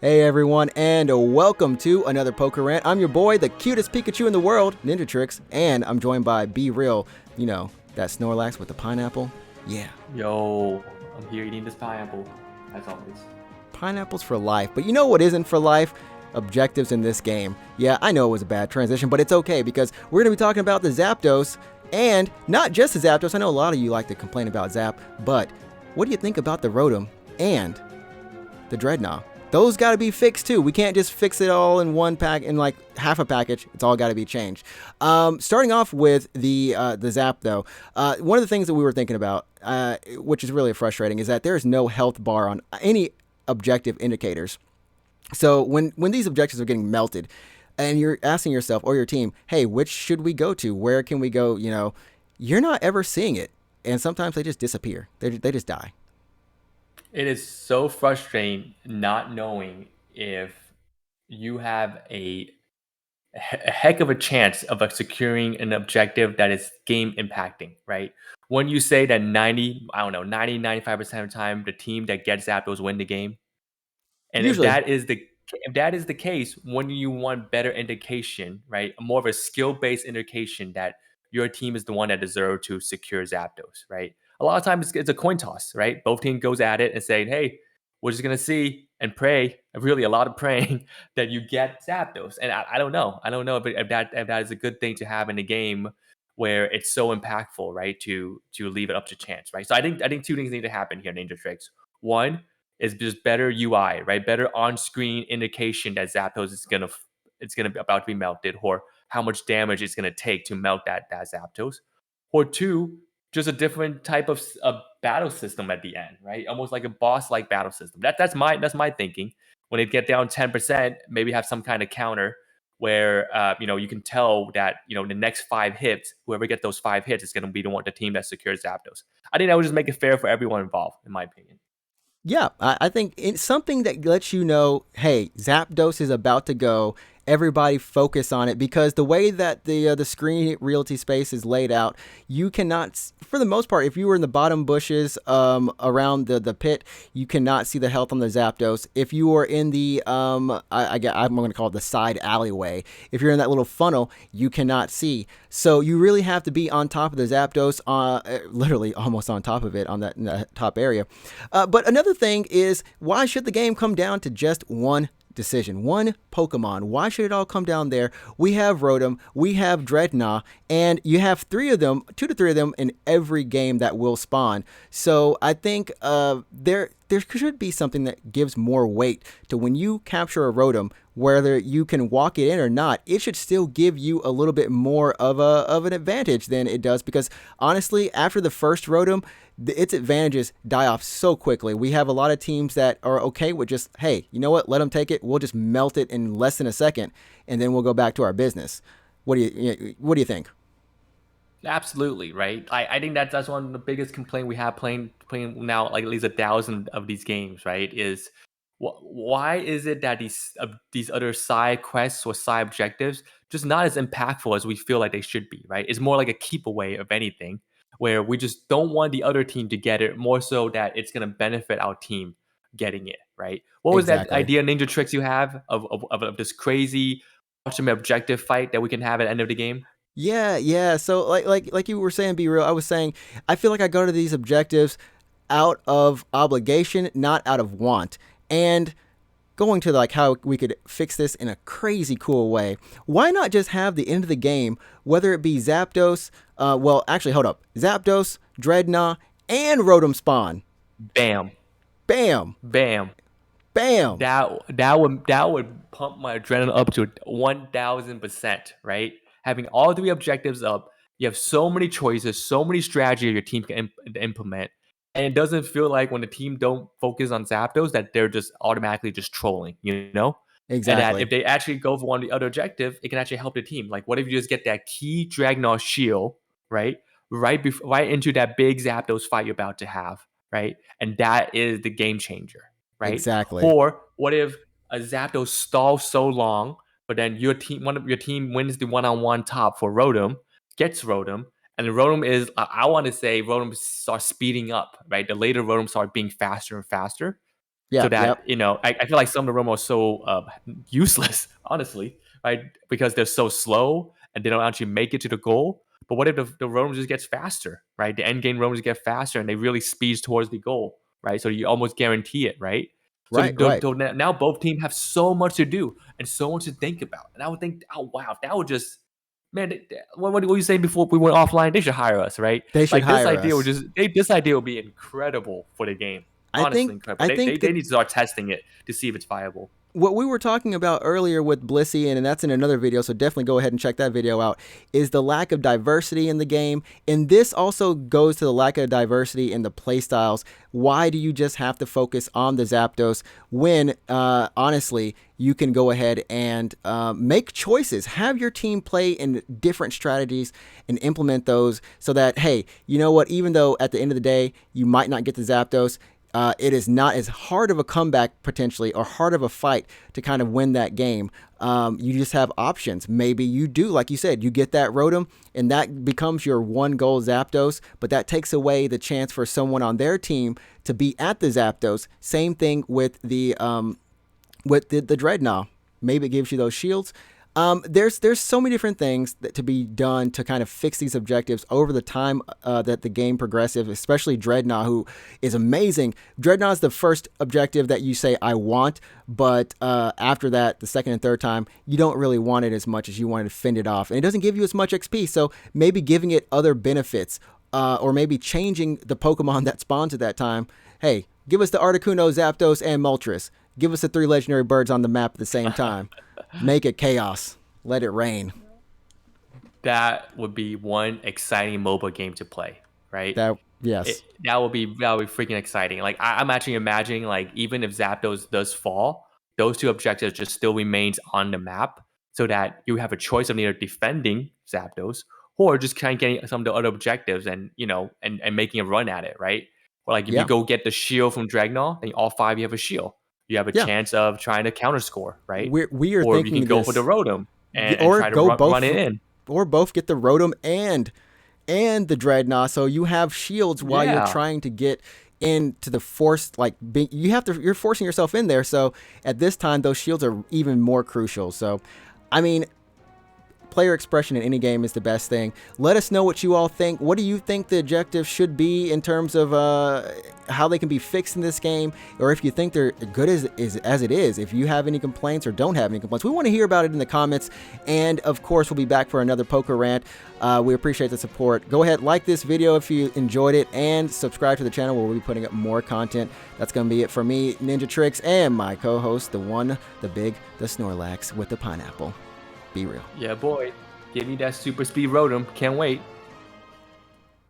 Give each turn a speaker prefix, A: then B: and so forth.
A: Hey everyone, and welcome to another Poker Rant. I'm your boy, the cutest Pikachu in the world, Ninja Tricks, and I'm joined by Be Real, that Snorlax with the pineapple. Yeah.
B: Yo, I'm here eating this pineapple, as always.
A: Pineapples for life. But you know what isn't for life? Objectives in this game. Yeah, I know it was a bad transition, but it's okay because we're going to be talking about the Zapdos, and not just the Zapdos. I know a lot of you like to complain about Zap, but what do you think about the Rotom and the Drednaw? Those got to be fixed too. We can't just fix it all in one pack, in like half a package. It's all got to be changed. Starting off with the Zap though, one of the things that we were thinking about, which is really frustrating, is that there is no health bar on any objective indicators. So when these objectives are getting melted, and you're asking yourself or your team, hey, which should we go to? Where can we go? You're not ever seeing it, and sometimes they just disappear. They just die.
B: It is so frustrating not knowing if you have a heck of a chance of securing an objective that is game impacting, right? When you say that 95% of the time, the team that gets Zapdos win the game. And if
A: Usually.
B: that is the case, when you want better indication, right? More of a skill-based indication that your team is the one that deserves to secure Zapdos, right? A lot of times it's a coin toss, right? Both teams goes at it and saying, hey, we're just gonna see and pray, really a lot of praying that you get Zapdos. And I don't know. I don't know if that is a good thing to have in a game where it's so impactful, right? To leave it up to chance, right? So I think two things need to happen here, Ninja Tricks. One, is just better UI, right? Better on-screen indication that Zapdos is gonna be about to be melted, or how much damage it's gonna take to melt that Zapdos. Or two, just a different type of battle system at the end, right? Almost like a boss-like battle system. That's my thinking. When it get down 10%, maybe have some kind of counter where you can tell that the next 5 hits, whoever gets those 5 hits is going to be the team that secures Zapdos. I think that would just make it fair for everyone involved, in my opinion.
A: Yeah, I think it's something that lets you know, hey, Zapdos is about to go. Everybody focus on it, because the way that the screen realty space is laid out, you cannot, for the most part, if you were in the bottom bushes around the pit, you cannot see the health on the Zapdos. If you are in the I'm going to call it the side alleyway. If you're in that little funnel, you cannot see. So you really have to be on top of the Zapdos, literally almost on top of it on in that top area. But another thing is, why should the game come down to just one decision, one Pokemon? Why should it all come down there? We have Rotom, we have Drednaw, and you have 2 to 3 of them in every game that will spawn. So I think there should be something that gives more weight to when you capture a Rotom, whether you can walk it in or not. It should still give you a little bit more of an advantage than it does, because honestly, after the first Rotom, its advantages die off so quickly. We have a lot of teams that are okay with just, hey, you know what, let them take it. We'll just melt it in less than a second, and then we'll go back to our business. What do you think?
B: Absolutely, right. I think that's one of the biggest complaint we have playing now, like at least 1,000 of these games, right? Is why is it that these other side quests or side objectives just not as impactful as we feel like they should be, right? It's more like a keep away of anything, where we just don't want the other team to get it, more so that it's going to benefit our team getting it, right? What was that
A: Exactly.
B: idea, Ninja Tricks, you have of this crazy ultimate objective fight that we can have at the end of the game?
A: Yeah. So like you were saying, Be Real, I was saying, I feel like I go to these objectives out of obligation, not out of want. And going to like how we could fix this in a crazy cool way. Why not just have the end of the game, whether it be Zapdos, well, actually, hold up, Zapdos, Drednaw, and Rotom spawn.
B: Bam.
A: Bam,
B: Bam.
A: bam.
B: That would pump my adrenaline up to 1,000%, right? Having all three objectives up, you have so many choices, so many strategies your team can implement, and it doesn't feel like when the team don't focus on Zapdos that they're just automatically just trolling, you know? And that
A: Exactly.
B: if they actually go for one of the other objective, it can actually help the team. Like, what if you just get that key Dragnor shield, right? Right into that big Zapdos fight you're about to have, right? And that is the game changer, right?
A: Exactly.
B: Or what if a Zapdos stalls so long, but then one of your team wins the one-on-one top for Rotom, gets Rotom, and Rotom is, I want to say, Rotom starts speeding up, right? The later Rotom start being faster and faster.
A: Yeah,
B: so
A: yep.
B: that I feel like some of the Rotom are so useless, honestly, right? Because they're so slow and they don't actually make it to the goal. But what if the Rotom just gets faster, right? The end game Rotom just get faster and they really speeds towards the goal, right? So you almost guarantee it, right? So
A: Right, right.
B: now both teams have so much to do and so much to think about. And I would think, oh wow, that would just man. What were you saying before we went offline? They should hire us, right?
A: They should
B: Like this
A: hire
B: idea
A: us.
B: this idea would be incredible for the game.
A: I
B: Honestly,
A: think
B: incredible.
A: I
B: They
A: think
B: they
A: that
B: need to start testing it to see if it's viable.
A: what we were talking about earlier with Blissey, and that's in another video, so definitely go ahead and check that video out, is the lack of diversity in the game. And this also goes to the lack of diversity in the playstyles. Why do you just have to focus on the Zapdos when, honestly, you can go ahead and make choices? Have your team play in different strategies and implement those so that, hey, you know what, even though at the end of the day, you might not get the Zapdos, it is not as hard of a comeback potentially or hard of a fight to kind of win that game. You just have options. Maybe you do, like you said, you get that Rotom and that becomes your 1 goal Zapdos, but that takes away the chance for someone on their team to be at the Zapdos. Same thing with the Drednaw. Maybe it gives you those shields. There's so many different things that to be done to kind of fix these objectives over the time that the game progresses, especially Drednaw, who is amazing. Drednaw is the first objective that you say, I want, but after that, the second and third time, you don't really want it as much as you wanted to fend it off. And it doesn't give you as much XP, so maybe giving it other benefits or maybe changing the Pokemon that spawns at that time. Hey, give us the Articuno, Zapdos, and Moltres. Give us the 3 legendary birds on the map at the same time. Make it chaos. Let it rain.
B: That would be one exciting mobile game to play, right?
A: Yes.
B: That would be freaking exciting. Like I'm actually imagining like even if Zapdos does fall, those 2 objectives just still remains on the map, so that you have a choice of either defending Zapdos or just kind of getting some of the other objectives and and making a run at it, right? Or like if you
A: Yeah.
B: go get the shield from Drednaw, then all 5 you have a shield. You have a
A: Yeah.
B: chance of trying to counter score, right?
A: We are
B: Or you can
A: thinking
B: go for the
A: this,
B: Rotom and
A: or
B: try to
A: go both,
B: run it in.
A: or both get the Rotom and the Drednaw, so you have shields while you're
B: Yeah.
A: trying to get into the force. Like you're forcing yourself in there. So at this time, those shields are even more crucial. So, I mean, player expression in any game is the best thing. Let us know what you all think. What do you think the objectives should be in terms of how they can be fixed in this game, or if you think they're good as it is? If you have any complaints or don't have any complaints, we want to hear about it in the comments. And of course, we'll be back for another Poker Rant. We appreciate the support. Go ahead, like this video if you enjoyed it, and subscribe to the channel where we'll be putting up more content. That's going to be it for me, Ninja Tricks, and my co-host, the one, the big, the Snorlax with the pineapple. Be real.
B: Yeah, boy. Give me that super speed Rotom. Can't wait.